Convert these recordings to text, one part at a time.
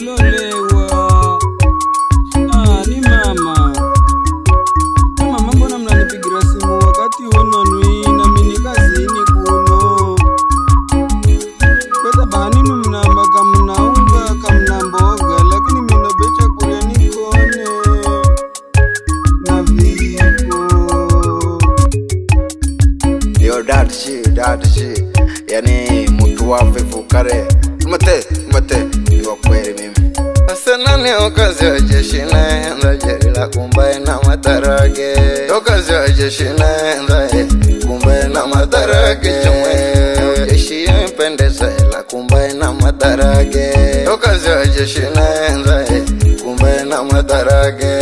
nimelolewa. Ni mama. Mama, mbona mnanipigira simu wakati uona nui na mimi kazini kuno? Kwa sababu mnamba kama mnaunga kama mnamboga, lakini mimi nabecha kuria nikone na vipo. Yo that shit. Yani mtu wafifu kare. Mate, yo kweli mimi. Asana ni okazi wa jeshi naenda jeri la kumbaye na matarage. Okazi wa jeshi naenda kumbaye na matarage. Jeshi mpendeza la kumbaye na matarage. Okazi wa jeshi naenda kumbaye na matarage.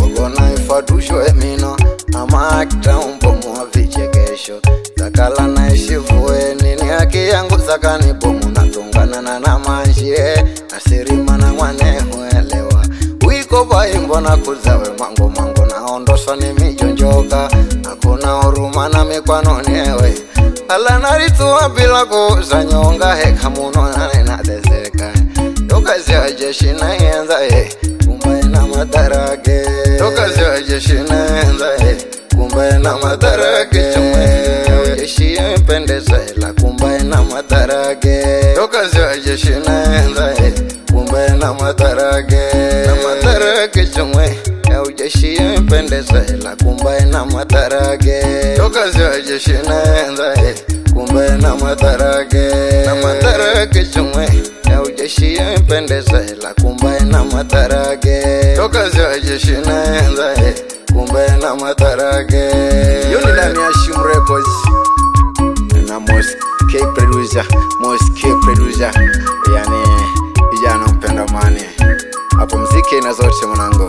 Ogona ifatusho emino ama akita umbomu wa vichekesho. Zakala na ishivue nini haki yangu zakani bomu natungana na manjie. Asirima na mwane huelewa wiko baimbo na kuzawe mango na ondosa ni mijonjoka. Hakuna huruma na mikwano niewe ala narituwa bila kuzanyonga. Heka muno nane nateseka. Tokazi wa jeshi na yenza kumbaye na matarage. Tokazi wa jeshi na yenza kumbaye na matarage. Jeshi mpendeza la kumbaye na matarage. Tokazi wa jeshi na yenza kumbaye na matarage. Na matarage chumwe jeshi mpendeza la kumbaye na matarage. Tokazi wa jeshi na yenza kumbaye na matarage. Na matarage chumwe jeshi mpendeza la kumbaye na matarage. Tokazi wa jeshi na yenza kumbaye na matarage. Yoni ndani ya Shim Records na Moske producer. Yani vijana mpenda mani hapo mziki na zote mwanangu.